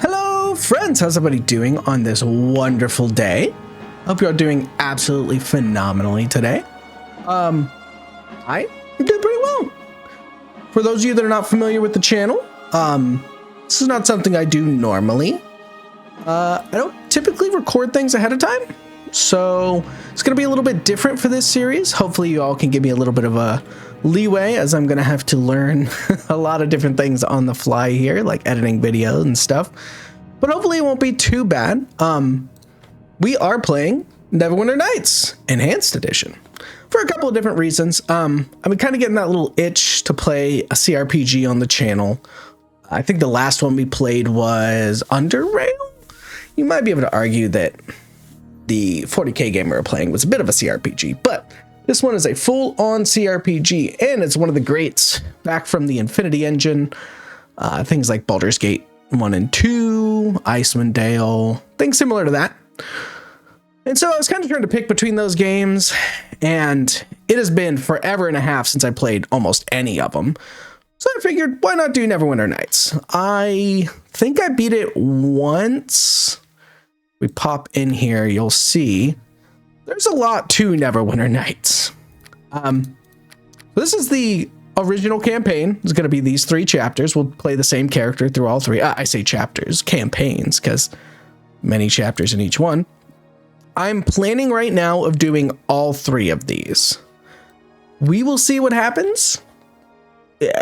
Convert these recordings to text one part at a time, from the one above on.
Hello friends, how's everybody doing on this wonderful day? Hope you're doing absolutely phenomenally today. I did pretty well. For those of you that are not familiar with the channel, this is not something I do normally. I don't typically record things ahead of time, so it's going to be a little bit different for this series. Hopefully you all can give me a little bit of a leeway, as I'm going to have to learn a lot of different things on the fly here, like editing videos and stuff. But hopefully it won't be too bad. We are playing Neverwinter Nights Enhanced Edition for a couple of different reasons. I've been kind of getting that little itch to play a CRPG on the channel. I think the last one we played was Under Rail. You might be able to argue that the 40k game we were playing was a bit of a CRPG, but this one is a full-on CRPG, and it's one of the greats back from the Infinity Engine. Things like Baldur's Gate 1 and 2, Icewind Dale, things similar to that. And so I was kind of trying to pick between those games, and it has been forever and a half since I played almost any of them. So I figured, why not do Neverwinter Nights? I think I beat it once. We pop in here, you'll see there's a lot to Neverwinter Nights. This is the original campaign. It's going to be these 3 chapters. We'll play the same character through all 3. I say chapters, campaigns, because many chapters in each one. I'm planning right now of doing all 3 of these. We will see what happens.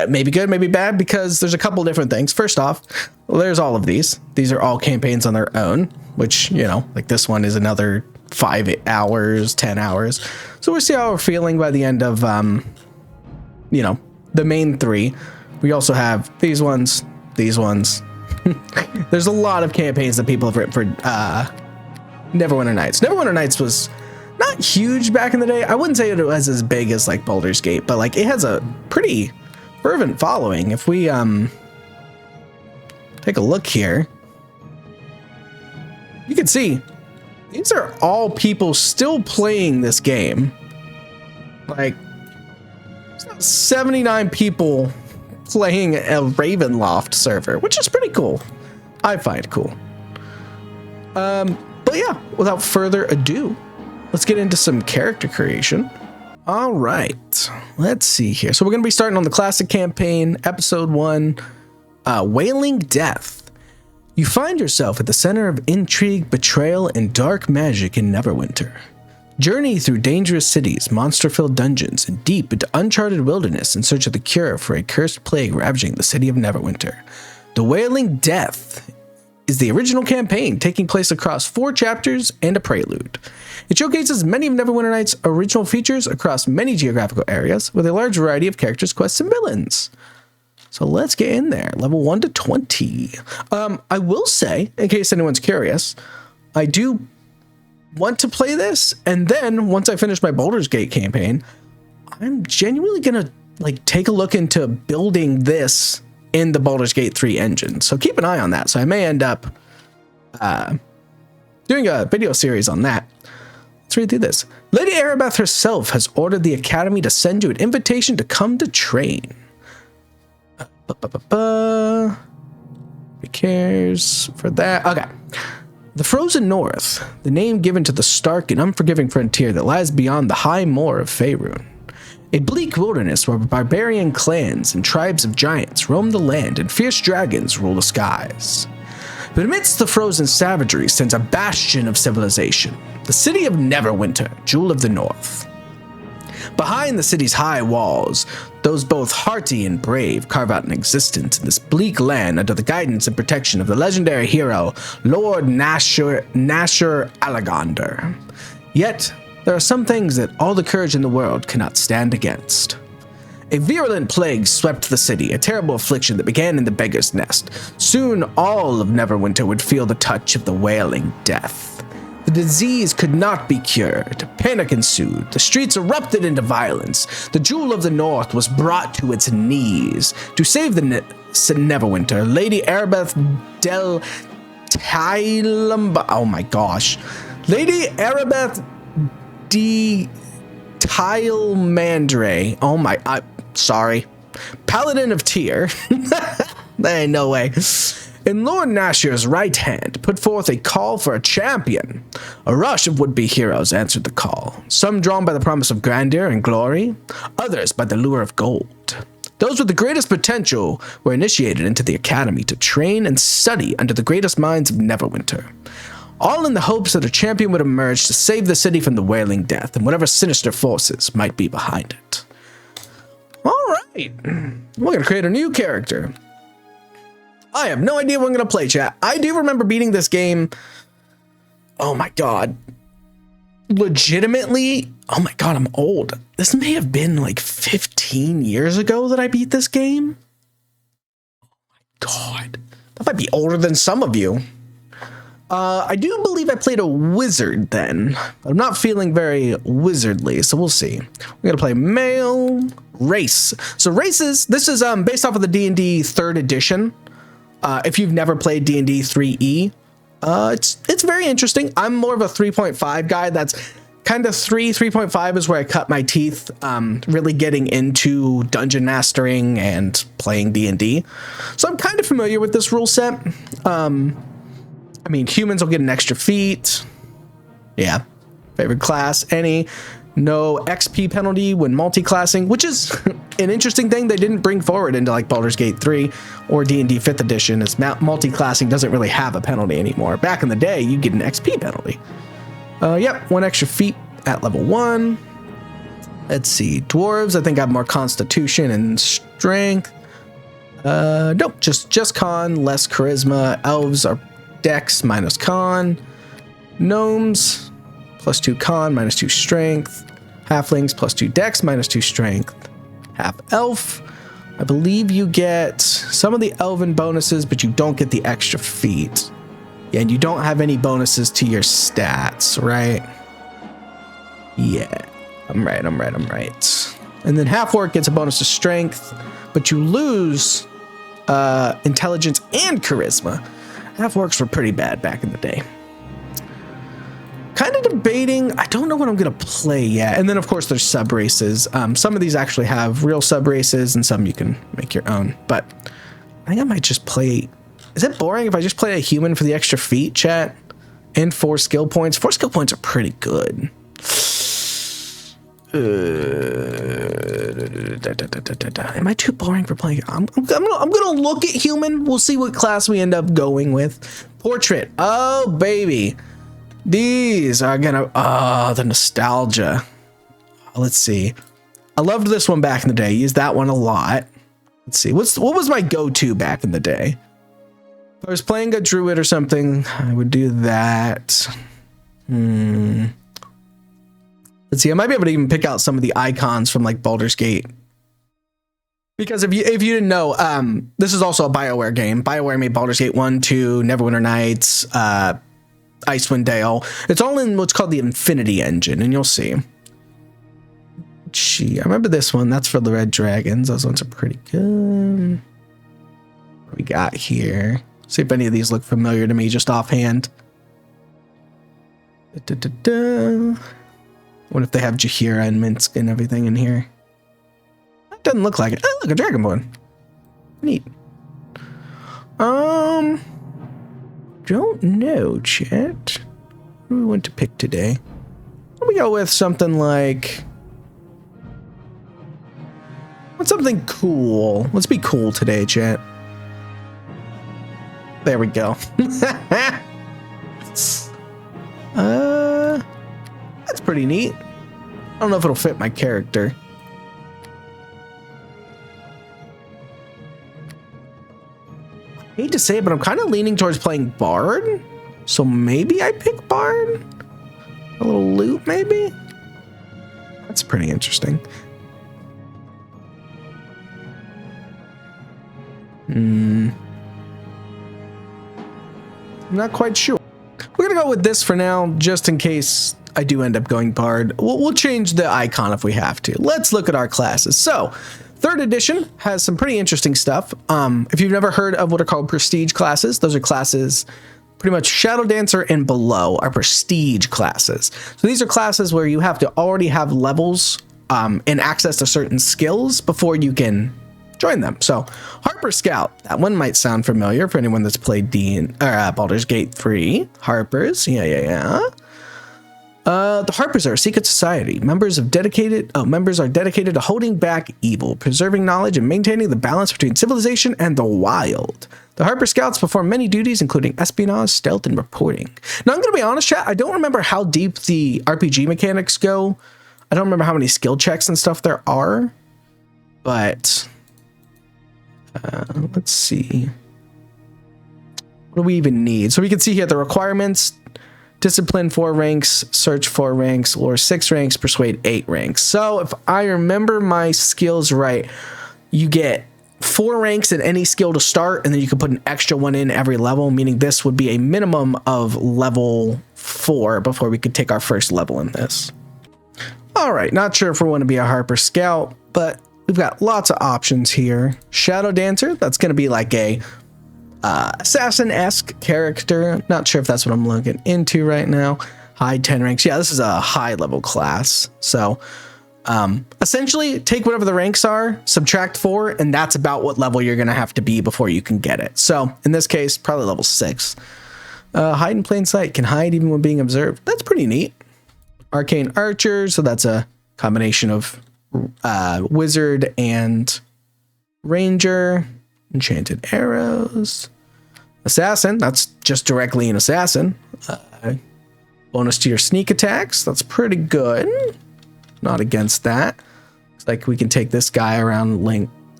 Maybe good, maybe bad, because there's a couple different things. First off, there's all of these. These are all campaigns on their own, which, you know, like this one is another 5 hours, 10 hours. So we'll see how we're feeling by the end of, you know, the main 3. We also have these ones. There's a lot of campaigns that people have written for Neverwinter Nights. Neverwinter Nights was not huge back in the day. I wouldn't say it was as big as like Baldur's Gate, but like it has a pretty fervent following. If we take a look here, you can see these are all people still playing this game. Like, there's 79 people playing a Ravenloft server, which is pretty cool. I find cool. But yeah, without further ado, let's get into some character creation. All right, let's see here. So we're going to be starting on the classic campaign, episode 1, Wailing Death. You find yourself at the center of intrigue, betrayal, and dark magic in Neverwinter. Journey through dangerous cities, monster-filled dungeons, and deep into uncharted wilderness in search of the cure for a cursed plague ravaging the city of Neverwinter. The Wailing Death is the original campaign, taking place across 4 chapters and a prelude. It showcases many of Neverwinter Nights' original features across many geographical areas, with a large variety of characters, quests, and villains. So let's get in there. Level 1 to 20. I will say, in case anyone's curious, I do want to play this, and then once I finish my Baldur's Gate campaign, I'm genuinely gonna like take a look into building this in the Baldur's Gate 3 engine. So keep an eye on that. So I may end up doing a video series on that. Let's read through this. Lady Erebeth herself has ordered the Academy to send you an invitation to come to train. Who cares for that? Okay. The Frozen North, the name given to the stark and unforgiving frontier that lies beyond the high moor of Faerun. A bleak wilderness where barbarian clans and tribes of giants roam the land and fierce dragons rule the skies. But amidst the frozen savagery stands a bastion of civilization, the city of Neverwinter, Jewel of the North. Behind the city's high walls, those both hearty and brave carve out an existence in this bleak land under the guidance and protection of the legendary hero, Lord Nashor Alagander. Yet, there are some things that all the courage in the world cannot stand against. A virulent plague swept the city, a terrible affliction that began in the Beggar's Nest. Soon, all of Neverwinter would feel the touch of the Wailing Death. The disease could not be cured. Panic ensued. The streets erupted into violence. The Jewel of the North was brought to its knees. To save the Neverwinter, Lady Erebeth del Tylamba. Oh my gosh. Lady Erebeth de Tylmandre. Oh my. Sorry. Paladin of Tyr. There ain't no way. In Lord Nashir's right hand put forth a call for a champion. A rush of would-be heroes answered the call, some drawn by the promise of grandeur and glory, others by the lure of gold. Those with the greatest potential were initiated into the academy to train and study under the greatest minds of Neverwinter, all in the hopes that a champion would emerge to save the city from the Wailing Death and whatever sinister forces might be behind it. All right, we're going to create a new character. I have no idea what I'm going to play, chat. I do remember beating this game. Oh my god. Legitimately, oh my god, I'm old. This may have been like 15 years ago that I beat this game. Oh my god. That might be older than some of you. I do believe I played a wizard then. I'm not feeling very wizardly, so we'll see. We're gonna play male race. So races, this is based off of the D&D 3rd edition. If you've never played D&D 3E, it's very interesting. I'm more of a 3.5 guy. That's kind of 3.5 is where I cut my teeth, really getting into dungeon mastering and playing D&D. So I'm kind of familiar with this rule set. I mean, humans will get an extra feat. Yeah. Favorite class, any. No XP penalty when multi-classing, which is an interesting thing they didn't bring forward into like Baldur's Gate 3 or D&D 5th edition, as multi-classing doesn't really have a penalty anymore. Back in the day, you get an XP penalty. Yep, 1 extra feat at level 1. Let's see. Dwarves, I think I have more constitution and strength. Nope, just con, less charisma. Elves are dex minus con. Gnomes, plus 2 con, minus 2 strength. Halflings, plus 2 dex, minus 2 strength. Half elf, I believe you get some of the elven bonuses, but you don't get the extra feat. Yeah, and you don't have any bonuses to your stats, right? Yeah, I'm right. And then half orc gets a bonus to strength, but you lose intelligence and charisma. Half orcs were pretty bad back in the day. Kind of debating. I don't know what I'm going to play yet. And then, of course, there's sub races. Some of these actually have real sub races and some you can make your own. But I think I might just play. Is it boring if I just play a human for the extra feat, chat? And 4 skill points? 4 skill points are pretty good. Am I too boring for playing? I'm gonna look at human. We'll see what class we end up going with. Portrait. Oh, baby. These are gonna, the nostalgia. Let's see. I loved this one back in the day. Used that one a lot. Let's see. What was my go-to back in the day? If I was playing a druid or something, I would do that. Let's see. I might be able to even pick out some of the icons from like Baldur's Gate. Because if you didn't know, this is also a BioWare game. BioWare made Baldur's Gate 1, 2, Neverwinter Nights, Icewind Dale. It's all in what's called the Infinity Engine, and you'll see. Gee, I remember this one. That's for the Red Dragons. Those ones are pretty good. What we got here? See if any of these look familiar to me just offhand. What if they have Jaheira and Minsk and everything in here? That doesn't look like it. Oh, look, a Dragonborn. Neat. Don't know, chat. What do we want to pick today? Let me go with something like... What's something cool? Let's be cool today, chat. There we go. That's pretty neat. I don't know if it'll fit my character. I hate to say it, but I'm kind of leaning towards playing Bard. So maybe I pick Bard? A little loot, maybe? That's pretty interesting. I'm not quite sure. We're gonna go with this for now, just in case I do end up going Bard. We'll change the icon if we have to. Let's look at our classes. So, 3rd edition has some pretty interesting stuff. If you've never heard of what are called prestige classes, those are classes pretty much Shadow Dancer and below are prestige classes. So these are classes where you have to already have levels and access to certain skills before you can join them. So Harper Scout, that one might sound familiar for anyone that's played Baldur's Gate 3. Harpers, yeah. The Harpers are a secret society. Members are dedicated to holding back evil, preserving knowledge, and maintaining the balance between civilization and the wild. The Harper Scouts perform many duties, including espionage, stealth, and reporting. Now, I'm going to be honest, chat, I don't remember how deep the RPG mechanics go. I don't remember how many skill checks and stuff there are, but let's see. What do we even need? So we can see here the requirements. Discipline 4 ranks, search 4 ranks, lore 6 ranks, persuade 8 ranks. So if I remember my skills right, you get 4 ranks in any skill to start, and then you can put an extra one in every level, meaning this would be a minimum of level 4 before we could take our first level in this. All right, not sure if we want to be a Harper Scout, but we've got lots of options here. Shadow Dancer, that's going to be like a assassin-esque character. Not sure if that's what I'm looking into right now. High 10 ranks. Yeah, this is a high level class. So essentially take whatever the ranks are, subtract 4, and that's about what level you're going to have to be before you can get it. So in this case, probably level 6. Hide in plain sight, can hide even when being observed. That's pretty neat. Arcane Archer, so that's a combination of wizard and ranger. Enchanted arrows. Assassin, that's just directly an assassin. Bonus to your sneak attacks, that's pretty good. Not against that. Looks like we can take this guy around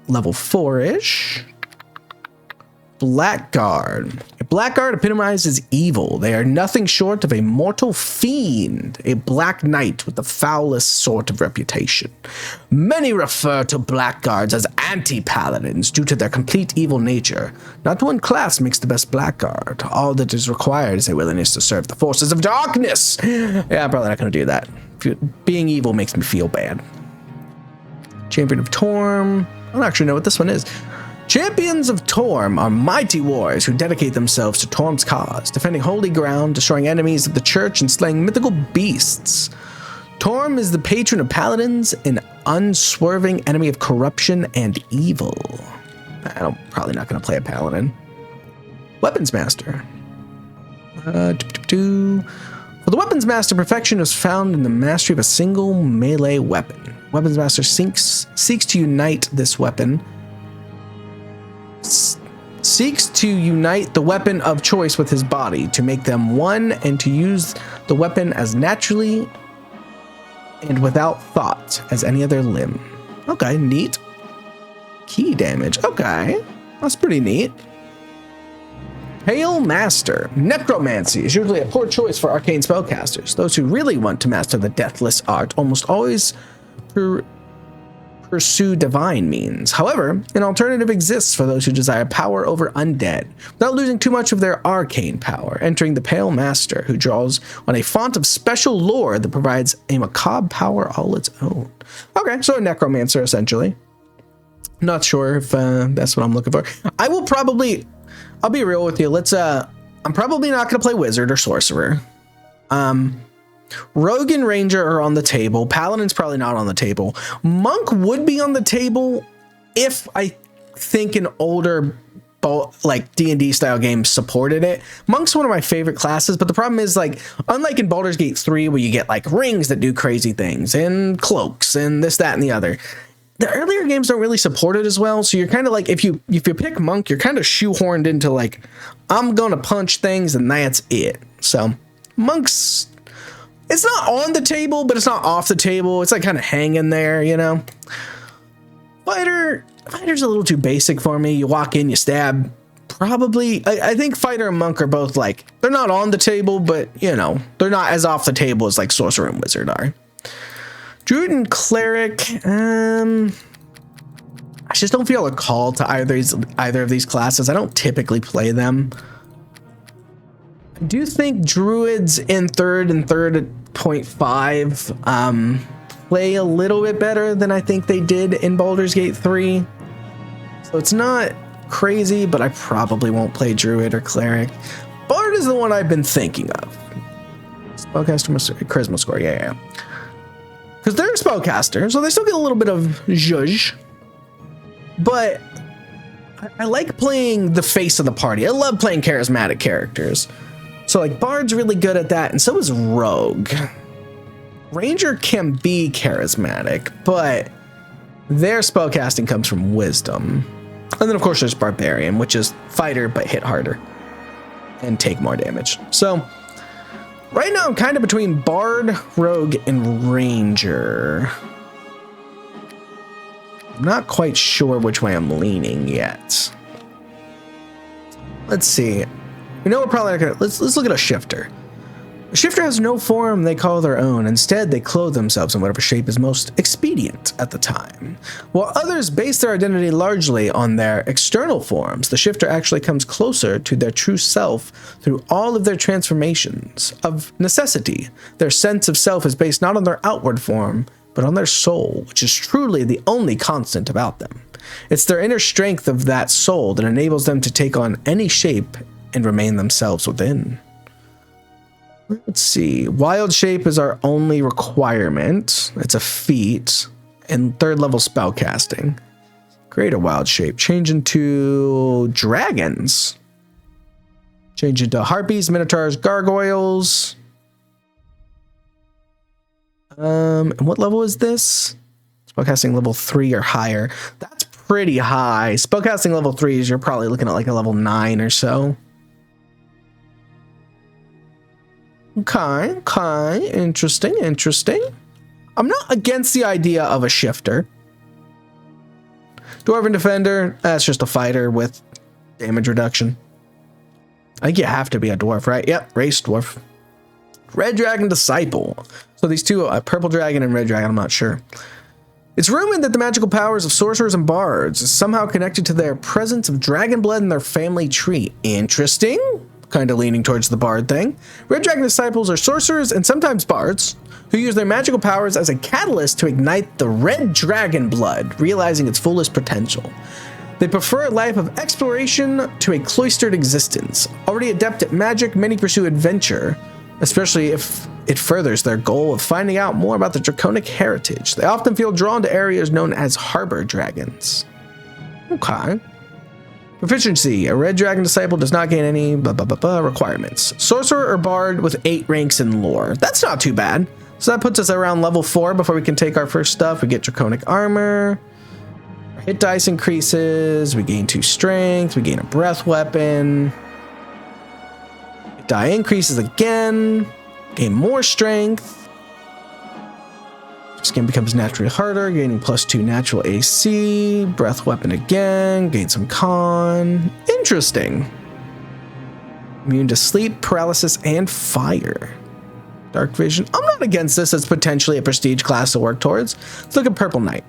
level 4-ish. Blackguard. A blackguard epitomizes evil. They are nothing short of a mortal fiend, a black knight with the foulest sort of reputation. Many refer to blackguards as anti-paladins due to their complete evil nature. Not one class makes the best blackguard. All that is required is a willingness to serve the forces of darkness. Yeah, I'm probably not going to do that. Being evil makes me feel bad. Champion of Torm. I don't actually know what this one is. Champions of Torm are mighty warriors who dedicate themselves to Torm's cause, defending holy ground, destroying enemies of the church, and slaying mythical beasts. Torm is the patron of paladins, an unswerving enemy of corruption and evil. I'm probably not going to play a paladin. Weapons Master. For the Weapons Master, perfection is found in the mastery of a single melee weapon. Weapons Master seeks to unite this weapon. Seeks to unite the weapon of choice with his body, to make them one, and to use the weapon as naturally and without thought as any other limb. Okay, neat. Key damage. Okay, that's pretty neat. Pale Master. Necromancy is usually a poor choice for arcane spellcasters. Those who really want to master the deathless art almost always pursue divine means. However, an alternative exists for those who desire power over undead, without losing too much of their arcane power, entering the Pale Master, who draws on a font of special lore that provides a macabre power all its own. Okay, so a necromancer, essentially. Not sure if that's what I'm looking for. I'll be real with you. I'm probably not going to play wizard or sorcerer. Rogue and Ranger are on the table. Paladin's probably not on the table. Monk would be on the table if I think an older like D&D style game supported it. Monk's one of my favorite classes, but the problem is, like, unlike in Baldur's Gate 3 where you get like rings that do crazy things and cloaks and this, that, and the other, the earlier games don't really support it as well. So you're kind of like, if you pick Monk, you're kind of shoehorned into like, I'm gonna punch things and that's it. So Monk's, it's not on the table, but it's not off the table. It's like kind of hanging there, you know. Fighter's a little too basic for me. You walk in, you stab. Probably, I think Fighter and Monk are both like, they're not on the table, but you know, they're not as off the table as like Sorcerer and Wizard are. Druid and Cleric, I just don't feel a call to either of these classes. I don't typically play them. I do think Druids in 3rd and 3.5 play a little bit better than I think they did in Baldur's Gate 3. So it's not crazy, but I probably won't play Druid or Cleric. Bard is the one I've been thinking of. Spellcaster Charisma score, yeah. Because they're a spellcaster, so they still get a little bit of zhuzh. but I like playing the face of the party. I love playing charismatic characters. So like Bard's really good at that, and so is Rogue. Ranger can be charismatic, but their spellcasting comes from wisdom. And then of course there's Barbarian, which is fighter but hit harder and take more damage. So right now I'm kind of between Bard, Rogue, and Ranger. I'm not quite sure which way I'm leaning yet. Let's see. We know we're probably not gonna, let's look at a shifter. A shifter has no form they call their own. Instead, they clothe themselves in whatever shape is most expedient at the time. While others base their identity largely on their external forms, the shifter actually comes closer to their true self through all of their transformations. Of necessity, their sense of self is based not on their outward form, but on their soul, which is truly the only constant about them. It's their inner strength of that soul that enables them to take on any shape and remain themselves within. Let's see. Wild shape is our only requirement. It's a feat. And 3rd level spell casting. Create a wild shape. Change into dragons. Change into harpies, minotaurs, gargoyles. And what level is this? Spellcasting level 3 or higher. That's pretty high. Spellcasting level 3 is you're probably looking at like a level 9 or so. Okay. Interesting. I'm not against the idea of a shifter. Dwarven Defender, that's just a fighter with damage reduction. I think you have to be a dwarf, right? Yep, race dwarf. Red Dragon Disciple. So these two, Purple Dragon and Red Dragon, I'm not sure. It's rumored that the magical powers of sorcerers and bards is somehow connected to their presence of dragon blood in their family tree. Interesting. Kind of leaning towards the bard thing. Red Dragon Disciples are sorcerers and sometimes bards who use their magical powers as a catalyst to ignite the red dragon blood, realizing its fullest potential. They prefer a life of exploration to a cloistered existence. Already adept at magic, many pursue adventure, especially if it furthers their goal of finding out more about the draconic heritage. They often feel drawn to areas known as harbor dragons. Okay. Proficiency. A Red Dragon Disciple does not gain any requirements. Sorcerer or Bard with 8 ranks in lore. That's not too bad. So that puts us around level 4 before we can take our first stuff. We get Draconic Armor. Our hit dice increases. We gain 2 strength. We gain a breath weapon. Hit die increases again. Gain more strength. Skin becomes naturally harder, gaining +2 natural AC. Breath weapon again, gain some con. Interesting. Immune to sleep, paralysis, and fire. Dark vision. I'm not against this as potentially a prestige class to work towards. Let's look at Purple Knight.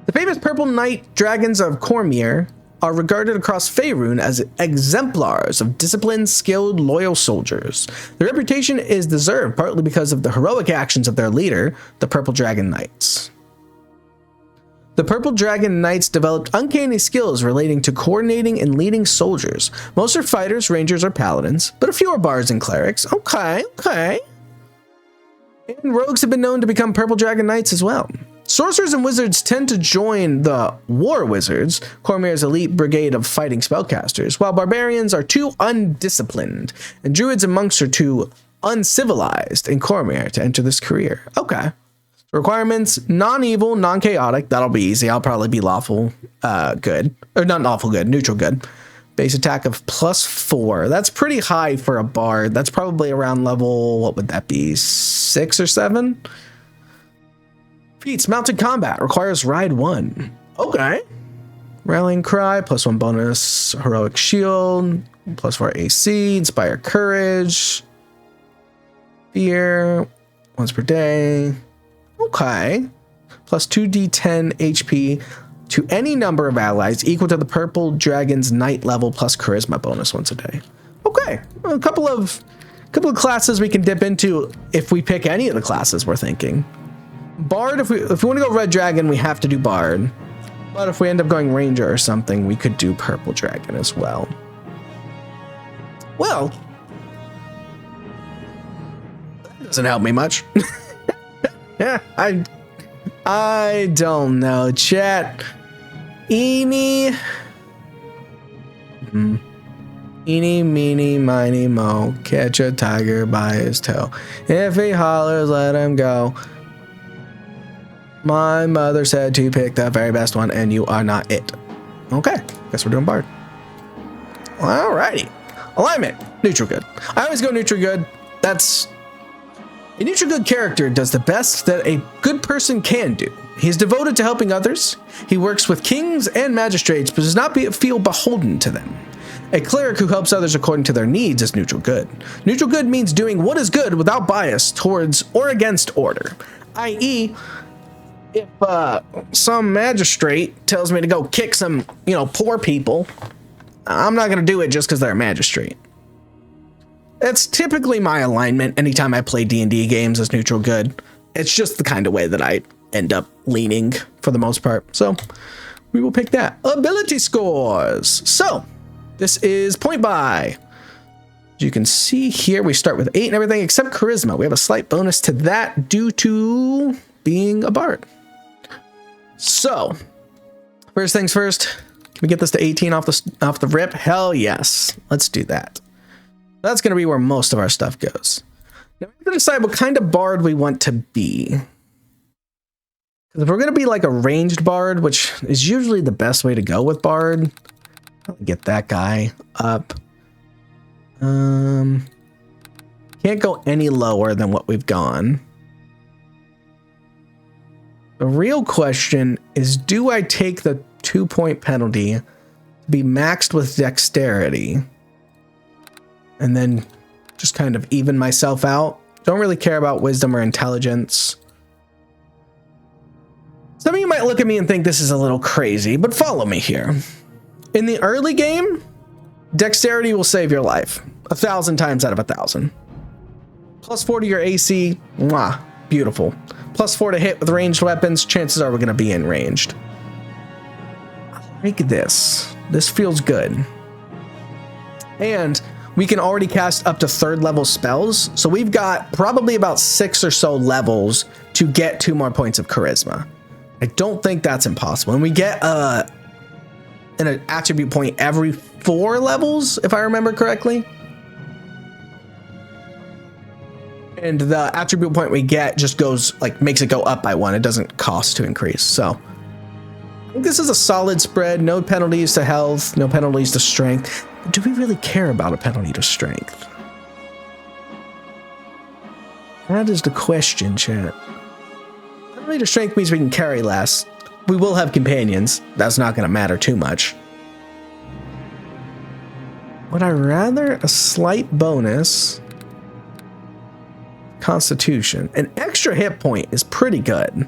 The famous Purple Knight dragons of Cormyr are regarded across Faerun as exemplars of disciplined, skilled, loyal soldiers. Their reputation is deserved partly because of the heroic actions of their leader, the Purple Dragon Knights. The Purple Dragon Knights developed uncanny skills relating to coordinating and leading soldiers. Most are fighters, rangers, or paladins, but a few are bards and clerics. Okay. And rogues have been known to become Purple Dragon Knights as well. Sorcerers and wizards tend to join the War Wizards, Cormyr's elite brigade of fighting spellcasters, while barbarians are too undisciplined, and druids and monks are too uncivilized in Cormyr to enter this career. Okay. Requirements: non-evil, non-chaotic. That'll be easy. I'll probably be lawful good. Or not lawful good, neutral good. Base attack of +4. That's pretty high for a bard. That's probably around level, what would that be, 6 or 7? Feats: mounted combat, requires ride 1. Okay. Rallying cry, +1 bonus, heroic shield, +4 AC, inspire courage, fear, once per day. Okay. +2 D10 HP to any number of allies equal to the Purple Dragon's Knight level plus charisma bonus once a day. Okay. A couple of classes we can dip into if we pick any of the classes we're thinking. Bard, if we want to go Red Dragon, we have to do Bard. But if we end up going Ranger or something, we could do Purple Dragon as well. Well, that doesn't help me much. Yeah, I don't know, chat. Eeny. Eeny, meeny, miny, mo. Catch a tiger by his toe. If he hollers, let him go. My mother said to pick the very best one, and you are not it. Okay, guess we're doing Bard. Alrighty. Alignment, neutral good. I always go neutral good. That's... A neutral good character does the best that a good person can do. He is devoted to helping others. He works with kings and magistrates, but does not feel beholden to them. A cleric who helps others according to their needs is neutral good. Neutral good means doing what is good without bias towards or against order. I.e., if some magistrate tells me to go kick some, poor people, I'm not going to do it just because they're a magistrate. That's typically my alignment anytime I play D&D games as neutral good. It's just the kind of way that I end up leaning for the most part. So we will pick that. Ability scores. So this is point buy. As you can see here, we start with 8 and everything except charisma. We have a slight bonus to that due to being a bard. So, first things first, can we get this to 18 off the rip? Hell yes. Let's do that. That's going to be where most of our stuff goes. Now, we have to decide what kind of bard we want to be. Because if we're going to be like a ranged bard, which is usually the best way to go with bard, I'll get that guy up. Can't go any lower than what we've gone. The real question is, do I take the 2-point penalty to be maxed with dexterity and then just kind of even myself out? Don't really care about wisdom or intelligence. Some of you might look at me and think this is a little crazy, but follow me here. In the early game, dexterity will save your life 1,000 times out of 1,000. +4 to your AC, mwah, beautiful. +4 to hit with ranged weapons, chances are we're going to be in ranged. I like this. This feels good. And we can already cast up to 3rd level spells, so we've got probably about 6 or so levels to get 2 more points of charisma. I don't think that's impossible. And we get an attribute point every 4 levels, if I remember correctly. And the attribute point we get just goes, makes it go up by 1. It doesn't cost to increase. So I think this is a solid spread. No penalties to health, no penalties to strength. But do we really care about a penalty to strength? That is the question, chat. Penalty to strength means we can carry less. We will have companions. That's not going to matter too much. Would I rather a slight bonus? Constitution. An extra hit point is pretty good.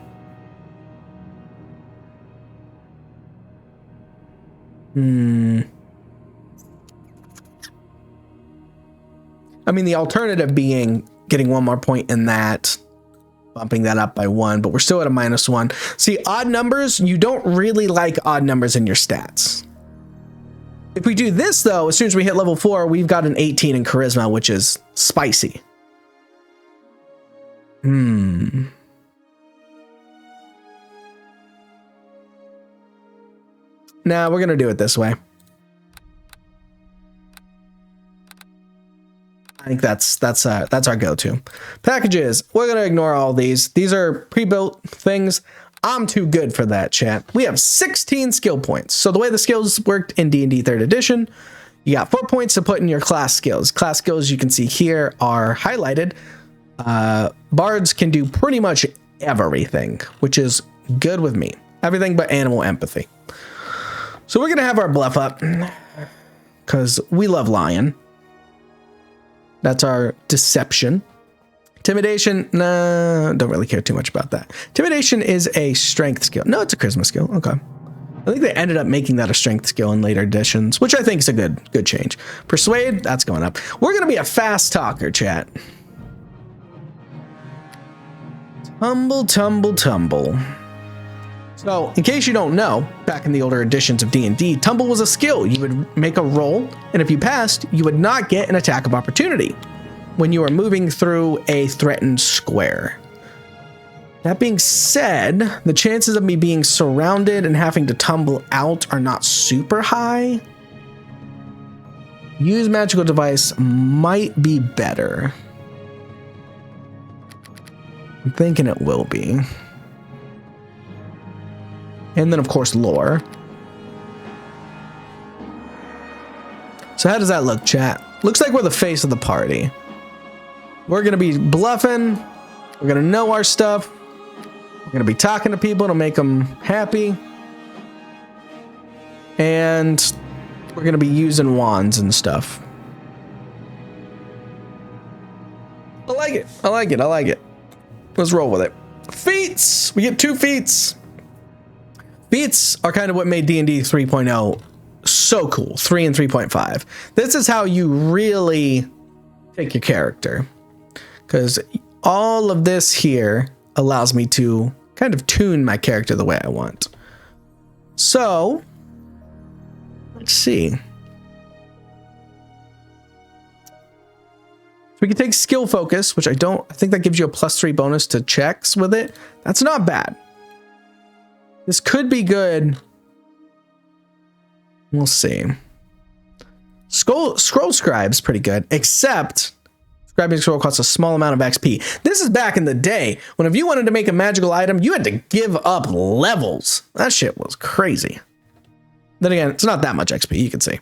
I mean, the alternative being getting 1 more point in that, bumping that up by 1, but we're still at a -1. See, odd numbers, you don't really like odd numbers in your stats. If we do this, though, as soon as we hit level 4, we've got an 18 in charisma, which is spicy. Nah, we're gonna do it this way. I think that's our go-to. Packages. We're gonna ignore all these. These are pre-built things. I'm too good for that, chat. We have 16 skill points. So the way the skills worked in D&D 3rd edition, you got 4 points to put in your class skills. Class skills you can see here are highlighted. Bards can do pretty much everything, which is good with me. Everything but animal empathy. So we're going to have our bluff up because we love lying. That's our deception. Intimidation, nah, don't really care too much about that. Intimidation is a strength skill. No, it's a charisma skill. Okay. I think they ended up making that a strength skill in later editions, which I think is a good change. Persuade, that's going up. We're going to be a fast talker, chat. Tumble, tumble, tumble. So, in case you don't know, back in the older editions of D&D, tumble was a skill. You would make a roll, and if you passed, you would not get an attack of opportunity when you were moving through a threatened square. That being said, the chances of me being surrounded and having to tumble out are not super high. Use magical device might be better. I'm thinking it will be. And then, of course, lore. So how does that look, chat? Looks like we're the face of the party. We're going to be bluffing. We're going to know our stuff. We're going to be talking to people to make them happy. And we're going to be using wands and stuff. I like it. I like it. I like it. Let's roll with it. Feats! We get 2 feats. Feats are kind of what made D&D 3.0 so cool. 3 and 3.5. This is how you really take your character. Because all of this here allows me to kind of tune my character the way I want. So, let's see. We can take skill focus, which I think that gives you a +3 bonus to checks with it. That's not bad. This could be good. We'll see. Scroll scribe's pretty good, except scribing scroll costs a small amount of XP. This is back in the day when if you wanted to make a magical item, you had to give up levels. That shit was crazy. Then again, it's not that much XP, you can see.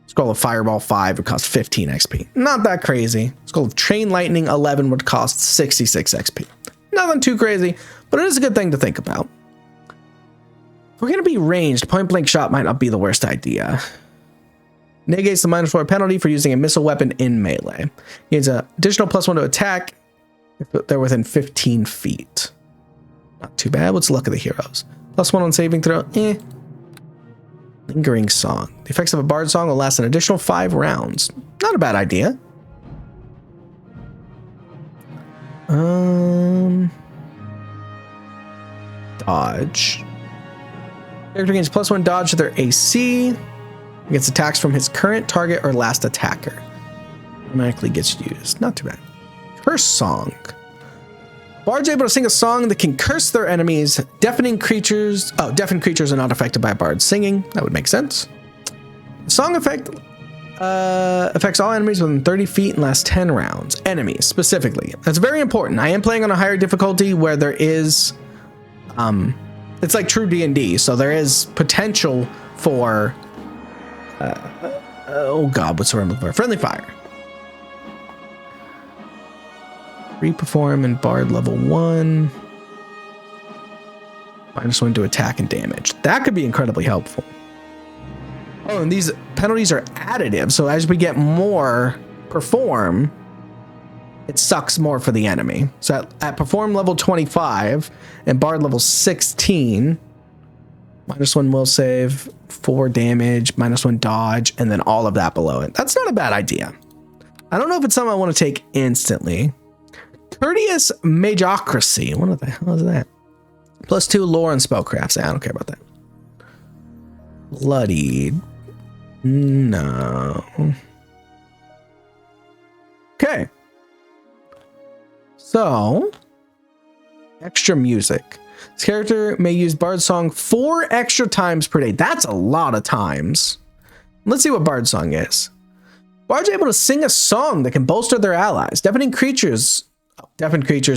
Scroll of Fireball 5 would cost 15 XP. Not that crazy. Scroll of Chain Lightning 11 would cost 66 XP. Nothing too crazy, but it is a good thing to think about. If we're going to be ranged, point blank shot might not be the worst idea. Negates the -4 penalty for using a missile weapon in melee. Gains an additional +1 to attack if they're within 15 feet. Not too bad. What's the luck of the heroes? +1 on saving throw. Lingering Song. The effects of a bard song will last an additional 5 rounds. Not a bad idea. Dodge. Character gains +1 dodge to their AC. Gets attacks from his current target or last attacker. Automatically gets used. Not too bad. Curse Song. Bard's able to sing a song that can curse their enemies. Deafened creatures are not affected by Bard's singing. That would make sense. The song effect affects all enemies within 30 feet and lasts 10 rounds. Enemies, specifically. That's very important. I am playing on a higher difficulty where there is... it's like true D&D, so there is potential for... oh god, what's the word I'm looking for? Friendly fire. Reperform and Bard level 1. -1 to attack and damage. That could be incredibly helpful. Oh, and these penalties are additive, so as we get more perform, it sucks more for the enemy. So at perform level 25 and Bard level 16, -1 will save, 4 damage, -1 dodge, and then all of that below it. That's not a bad idea. I don't know if it's something I want to take instantly. Courteous Magocracy. What the hell is that? +2 lore and spellcrafts. I don't care about that. Bloodied. No. Okay. So, extra music. This character may use Bard Song 4 extra times per day. That's a lot of times. Let's see what Bard Song is. Bard's able to sing a song that can bolster their allies. Deafened creatures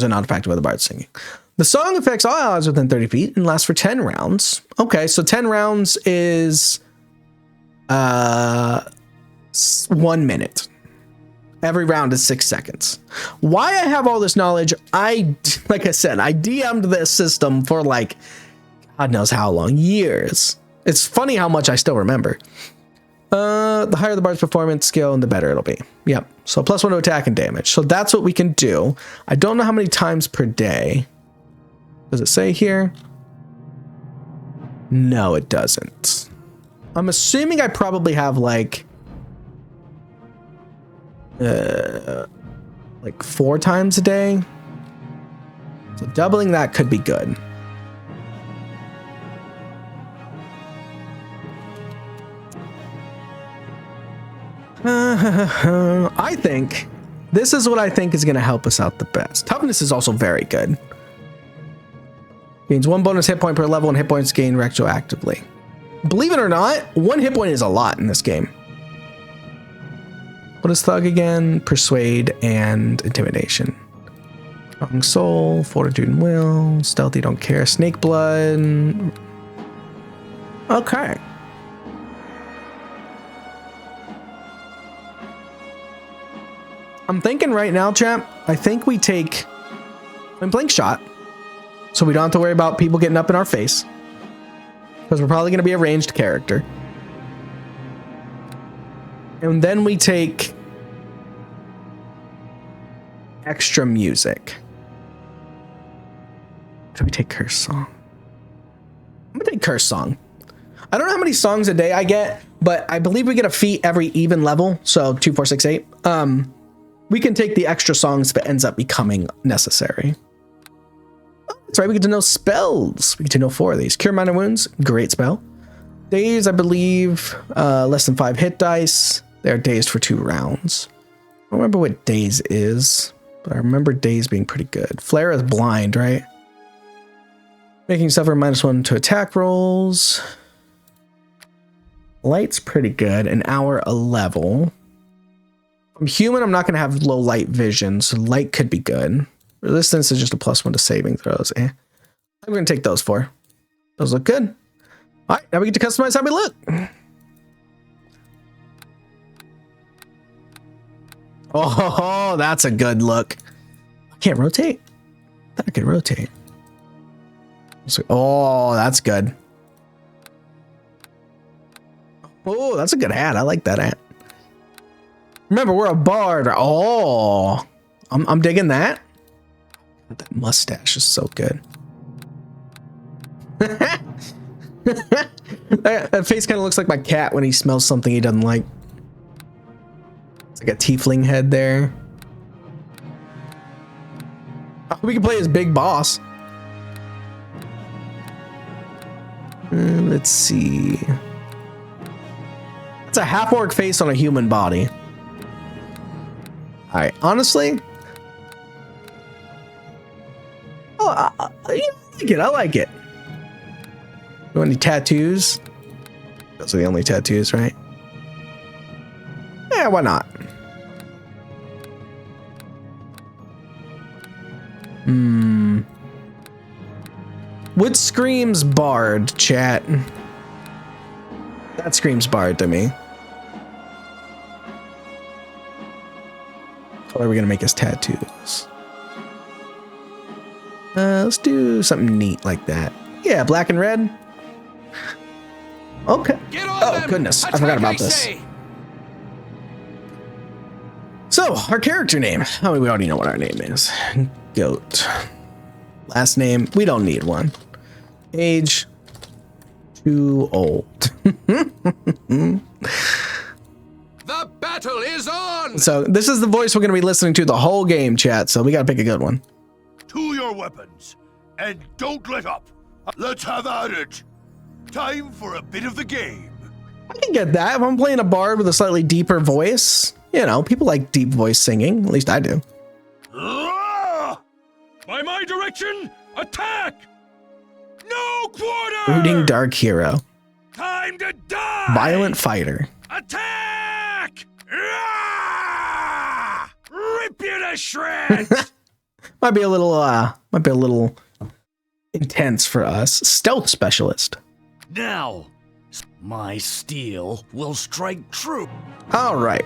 are not affected by the Bard singing. The song affects all allies within 30 feet and lasts for 10 rounds. Okay, so 10 rounds is 1 minute. Every round is 6 seconds. Why I have all this knowledge, like I said, I DM'd this system for like, God knows how long, years. It's funny how much I still remember. The higher the Bard's performance skill, and the better it'll be. Yep. So +1 to attack and damage. So that's what we can do. I don't know how many times per day. Does it say here? No, it doesn't. I'm assuming I probably have like 4 times a day. So doubling that could be good. I think this is what I think is going to help us out the best. Toughness is also very good. Gains 1 bonus hit point per level and hit points gained retroactively. Believe it or not, 1 hit point is a lot in this game. What is Thug again? Persuade and Intimidation. Strong Soul, Fortitude and Will, Stealthy, Don't Care, Snake Blood. Okay. I'm thinking right now, champ, I think we take I'm playing shot, so we don't have to worry about people getting up in our face, because we're probably going to be a ranged character. And then we take extra music. Should we take Curse Song? I'm going to take Curse Song. I don't know how many songs a day I get, but I believe we get a feat every even level. So 2, 4, 6, 8. We can take the extra songs if it ends up becoming necessary. That's right, we get to know spells. We get to know 4 of these. Cure Minor Wounds, great spell. Daze, I believe, less than 5 hit dice. They're dazed for 2 rounds. I don't remember what Daze is, but I remember Daze being pretty good. Flare is blind, right? Making suffer -1 to attack rolls. Light's pretty good. An hour a level. I'm human, I'm not going to have low light vision, so light could be good. Resistance is just a +1 to saving throws. I'm going to take those 4. Those look good. All right, now we get to customize how we look. Oh, that's a good look. I can't rotate. I thought I could rotate. Oh, that's good. Oh, that's a good hat. I like that hat. Remember, we're a bard. Oh, I'm digging that. That mustache is so good. That face kind of looks like my cat when he smells something he doesn't like. It's like a tiefling head there. Oh, we can play as big boss. Let's see. That's a half orc face on a human body. All right, honestly. Oh, I like it. I like it. You want any tattoos? Those are the only tattoos, right? Yeah, why not? What screams bard, chat? That screams bard to me. What are we gonna make as tattoos? Let's do something neat like that. Yeah, black and red. Okay. Oh goodness, I forgot about this. So our character name. Oh, we already know what our name is. Goat. Last name, we don't need one. Age, too old. The battle is on! So this is the voice we're going to be listening to the whole game, chat. So we got to pick a good one. To your weapons, and don't let up. Let's have at it. Time for a bit of the game. I can get that. If I'm playing a bard with a slightly deeper voice, you know, people like deep voice singing. At least I do. By my direction, attack! No quarter! Brooding dark hero. Time to die! Violent fighter. Attack! Rip you to shreds! Might be a little intense for us. Stealth specialist. Now, my steel will strike true. All right.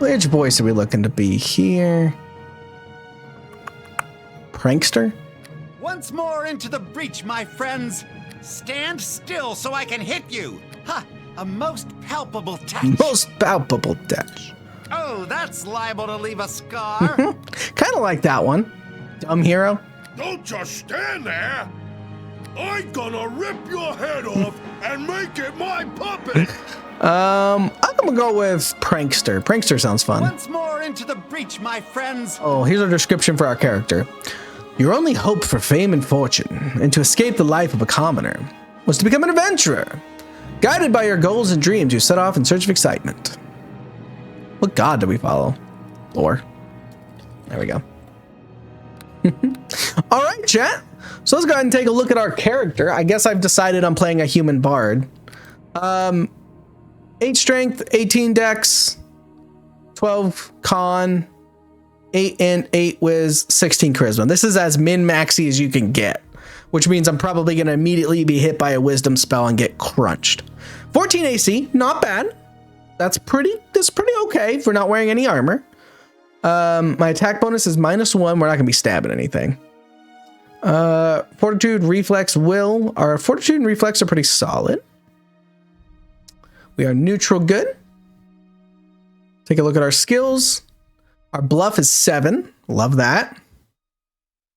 Which voice are we looking to be here? Prankster? Once more into the breach, my friends. Stand still so I can hit you. Ha! A most palpable touch. Most palpable touch. Oh, that's liable to leave a scar. Kind of like that one. Dumb hero. Don't just stand there! I'm gonna rip your head off and make it my puppet! I'm gonna go with Prankster. Prankster sounds fun. Once more into the breach, my friends. Oh, here's our description for our character. Your only hope for fame and fortune, and to escape the life of a commoner, was to become an adventurer. Guided by your goals and dreams, you set off in search of excitement. What god do we follow? Lore. There we go. All right, chat. So let's go ahead and take a look at our character. I guess I've decided I'm playing a human bard. 8 strength, 18 dex, 12 con, 8 int, 8 whiz, 16 charisma. This is as min-maxy as you can get, which means I'm probably going to immediately be hit by a wisdom spell and get crunched. 14 AC, not bad. That's pretty okay for not wearing any armor. My attack bonus is -1. We're not going to be stabbing anything. Fortitude, reflex, will. Our fortitude and reflex are pretty solid. We are neutral good. Take a look at our skills. Our bluff is 7. Love that.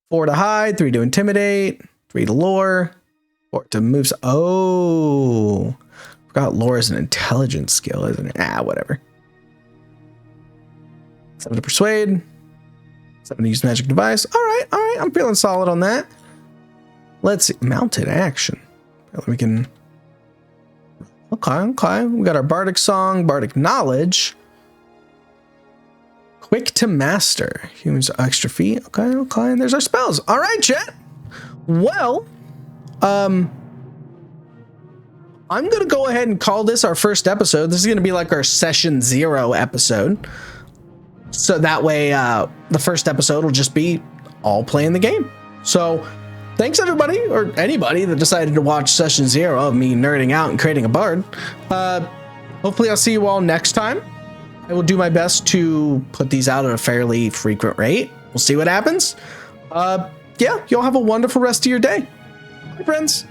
4 to hide, 3 to intimidate, 3 to lure, 4 to moves. Oh, forgot lore is an intelligence skill, isn't it? Ah, whatever. 7 to persuade, 7 to use magic device. All right. I'm feeling solid on that. Let's see. Mounted action. We can. Okay. We got our bardic song, bardic knowledge. Quick to master. Humans extra feet. Okay. And there's our spells. All right, chat. Well, I'm gonna go ahead and call this our first episode. This is gonna be like our session 0 episode. So that way, the first episode will just be all playing the game. So thanks everybody, or anybody that decided to watch session 0 of me nerding out and creating a bard. Hopefully I'll see you all next time. I will do my best to put these out at a fairly frequent rate. We'll see what happens. Yeah, y'all have a wonderful rest of your day. Bye, friends.